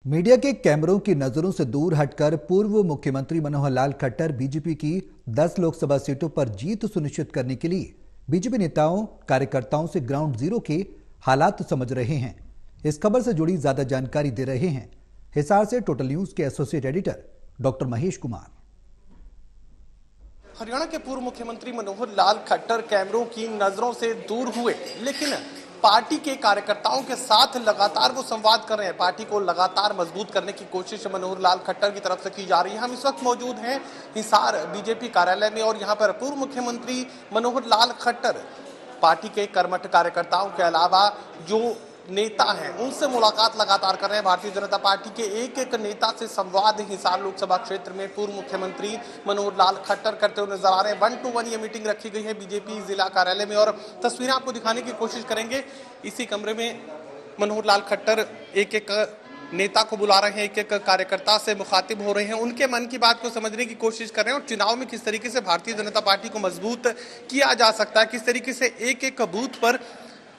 Media के कैमरों की नजरों से दूर हटकर पूर्व मुख्यमंत्री मनोहर लाल खट्टर बीजेपी की 10 लोकसभा सीटों पर जीत सुनिश्चित करने के लिए बीजेपी नेताओं कार्यकर्ताओं से ग्राउंड जीरो के हालात समझ रहे हैं। इस खबर से जुड़ी ज्यादा जानकारी दे रहे हैं हिसार से टोटल न्यूज के associate editor doctor Mahesh Kumar. Haryana के पूर्व मुख्यमंत्री मनोहर लाल खट्टर कैमरों की नजरों से दूर हुए, लेकिन पार्टी के कार्यकर्ताओं के साथ लगातार वो संवाद कर रहे हैं। पार्टी को लगातार मजबूत करने की कोशिश मनोहर लाल खट्टर की तरफ से की जा रही है। हम इस वक्त मौजूद हैं हिसार बीजेपी कार्यालय में और यहाँ पर पूर्व मुख्यमंत्री मनोहर लाल खट्टर पार्टी के कर्मठ कार्यकर्ताओं के अलावा जो नेता हैं उनसे मुलाकात लगातार कर रहे हैं। भारतीय जनता पार्टी के एक एक नेता से संवाद हिसार लोकसभा क्षेत्र में पूर्व मुख्यमंत्री मनोहर लाल खट्टर करते हुए नजर आ रहे हैं। 1-to-1 ये मीटिंग रखी गई है बीजेपी जिला कार्यालय में और तस्वीरें आपको दिखाने की कोशिश करेंगे। इसी कमरे में मनोहर लाल खट्टर एक एक नेता को बुला रहे हैं, एक एक कार्यकर्ता से मुखातिब हो रहे हैं, उनके मन की बात को समझने की कोशिश कर रहे हैं और चुनाव में किस तरीके से भारतीय जनता पार्टी को मजबूत किया जा सकता है, किस तरीके से एक एक बूथ पर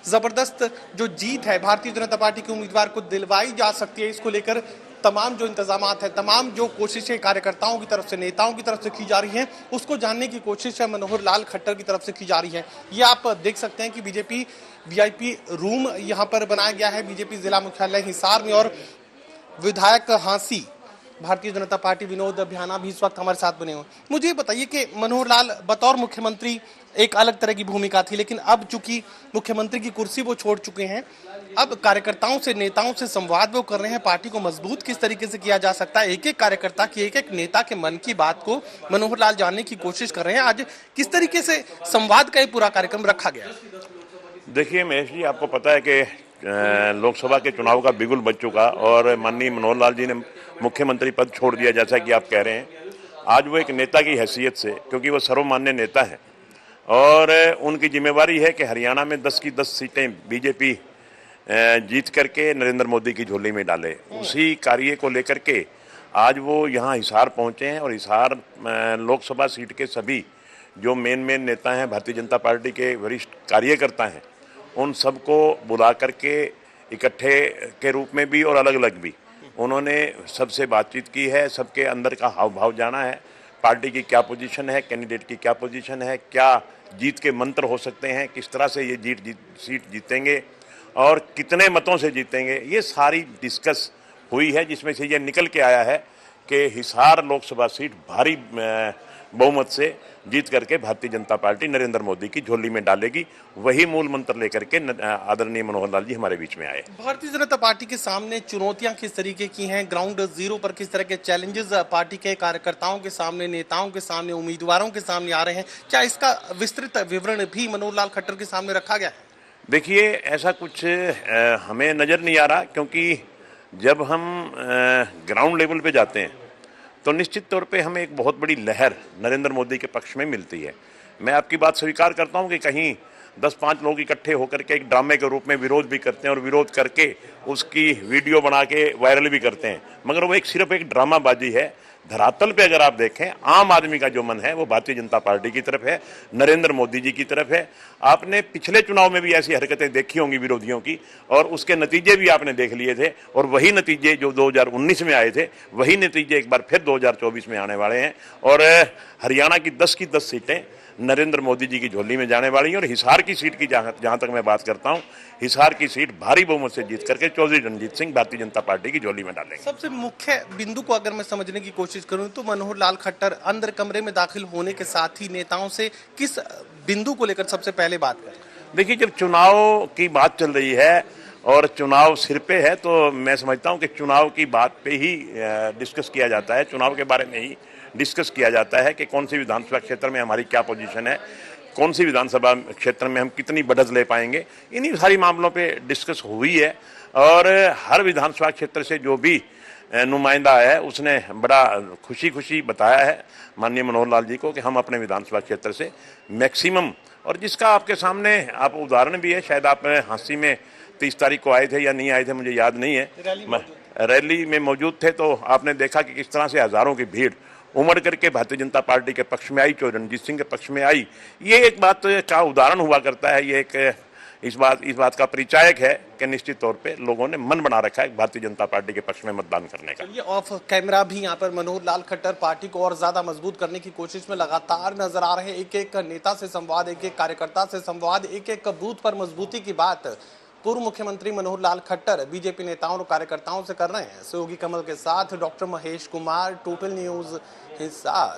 जबरदस्त जो जीत है भारतीय जनता पार्टी के उम्मीदवार को दिलवाई जा सकती है। इसको लेकर तमाम जो इंतजामात है, तमाम जो कोशिशें कार्यकर्ताओं की तरफ से, नेताओं की तरफ से की जा रही हैं, उसको जानने की कोशिश है मनोहर लाल खट्टर की तरफ से की जा रही है। ये आप देख सकते हैं कि बीजेपी वीआईपी रूम यहाँ पर बनाया गया है बीजेपी जिला मुख्यालय हिसार में और विधायक हांसी भारतीय जनता पार्टी विनोद अभियाना भी इस वक्त हमारे साथ बने हुए। मुझे बताइए कि मनोहर लाल बतौर मुख्यमंत्री एक अलग तरह की भूमिका थी, लेकिन अब चूंकि मुख्यमंत्री की कुर्सी वो छोड़ चुके हैं, अब कार्यकर्ताओं से, नेताओं से संवाद वो कर रहे हैं। पार्टी को मजबूत किस तरीके से किया जा सकता है, एक एक कार्यकर्ता की, एक एक नेता के मन की बात को मनोहर लाल जानने की कोशिश कर रहे हैं। आज किस तरीके से संवाद का ये पूरा कार्यक्रम रखा गया? देखिए महेश जी, आपको पता है कि लोकसभा के चुनाव का बिगुल बज चुका और माननीय मनोहर लाल जी ने मुख्यमंत्री पद छोड़ दिया, जैसा कि आप कह रहे हैं। आज वो एक नेता की हैसियत से, क्योंकि वो सर्वमान्य नेता है और उनकी जिम्मेवारी है कि हरियाणा में 10 की 10 सीटें बीजेपी जीत करके नरेंद्र मोदी की झोली में डाले। उसी कार्य को लेकर के आज वो यहाँ हिसार पहुँचे हैं और हिसार लोकसभा सीट के सभी जो मेन नेता हैं, भारतीय जनता पार्टी के वरिष्ठ कार्यकर्ता हैं, उन सबको बुला करके इकट्ठे के रूप में भी और अलग अलग भी उन्होंने सबसे बातचीत की है। सबके अंदर का हाव भाव जाना है, पार्टी की क्या पोजीशन है, कैंडिडेट की क्या पोजीशन है, क्या जीत के मंत्र हो सकते हैं, किस तरह से ये सीट जीतेंगे और कितने मतों से जीतेंगे, ये सारी डिस्कस हुई है, जिसमें से ये निकल के आया है कि हिसार लोकसभा सीट भारी बहुमत से जीत करके भारतीय जनता पार्टी नरेंद्र मोदी की झोली में डालेगी। वही मूल मंत्र लेकर के आदरणीय मनोहर लाल जी हमारे बीच में आए। भारतीय जनता पार्टी के सामने चुनौतियां किस तरीके की हैं, ग्राउंड जीरो पर किस तरह के चैलेंजेस पार्टी के कार्यकर्ताओं के सामने, नेताओं के सामने, उम्मीदवारों के सामने आ रहे हैं, क्या इसका विस्तृत विवरण भी मनोहर लाल खट्टर के सामने रखा गया है? देखिए, ऐसा कुछ हमें नजर नहीं आ रहा, क्योंकि जब हम ग्राउंड लेवल पे जाते हैं तो निश्चित तौर पे हमें एक बहुत बड़ी लहर नरेंद्र मोदी के पक्ष में मिलती है। मैं आपकी बात स्वीकार करता हूं कि कहीं 10-5 लोग इकट्ठे होकर के एक ड्रामे के रूप में विरोध भी करते हैं और विरोध करके उसकी वीडियो बना के वायरल भी करते हैं, मगर वो सिर्फ एक ड्रामाबाजी है। धरातल पे अगर आप देखें, आम आदमी का जो मन है वो भारतीय जनता पार्टी की तरफ है, नरेंद्र मोदी जी की तरफ है। आपने पिछले चुनाव में भी ऐसी हरकतें देखी होंगी विरोधियों की और उसके नतीजे भी आपने देख लिए थे और वही नतीजे जो 2019 में आए थे, वही नतीजे एक बार फिर 2024 में आने वाले हैं और हरियाणा की 10 की 10 सीटें नरेंद्र मोदी जी की झोली में जाने वाली है। और हिसार की सीट की जहां तक मैं बात करता हूं, हिसार की सीट भारी बहुमत से जीत करके चौधरी रणजीत सिंह भारतीय जनता पार्टी की झोली में डालेंगे। सबसे मुख्य बिंदु को अगर मैं समझने की कोशिश करूं तो मनोहर लाल खट्टर अंदर कमरे में दाखिल होने के साथ ही नेताओं से किस बिंदु को लेकर सबसे पहले बात करें? देखिए, जब चुनाव की बात चल रही है और चुनाव सिर पे है तो मैं समझता हूँ कि चुनाव की बात पे ही डिस्कस किया जाता है, चुनाव के बारे में ही डिस्कस किया जाता है कि कौन सी विधानसभा क्षेत्र में हमारी क्या पोजीशन है, कौन सी विधानसभा क्षेत्र में हम कितनी बढ़त ले पाएंगे, इन्हीं सारी मामलों पे डिस्कस हुई है। और हर विधानसभा क्षेत्र से जो भी नुमाइंदा आया है उसने बड़ा खुशी बताया है माननीय मनोहर लाल जी को कि हम अपने विधानसभा क्षेत्र से मैक्सिमम, और जिसका आपके सामने आप उदाहरण भी है, शायद आप हांसी में 30 तारीख को आए थे या नहीं आए थे मुझे याद नहीं है, रैली में मौजूद थे, तो आपने देखा कि किस तरह से हजारों की भीड़ उमड़ करके भारतीय जनता पार्टी के पक्ष में आई, चौधरी रणजीत सिंह के पक्ष में आई। ये एक बात का उदाहरण हुआ करता है, ये एक इस बात का परिचायक है कि निश्चित तौर पे लोगों ने मन बना रखा है भारतीय जनता पार्टी के पक्ष में मतदान करने का। ये ऑफ कैमरा भी यहाँ पर मनोहर लाल खट्टर पार्टी को और ज्यादा मजबूत करने की कोशिश में लगातार नजर आ रहे हैं। एक एक नेता से संवाद, एक एक कार्यकर्ता से संवाद, एक एक बूथ पर मजबूती की बात पूर्व मुख्यमंत्री मनोहर लाल खट्टर बीजेपी नेताओं और कार्यकर्ताओं से कर रहे हैं। सहयोगी कमल के साथ doctor Mahesh Kumar, total news, Hisar.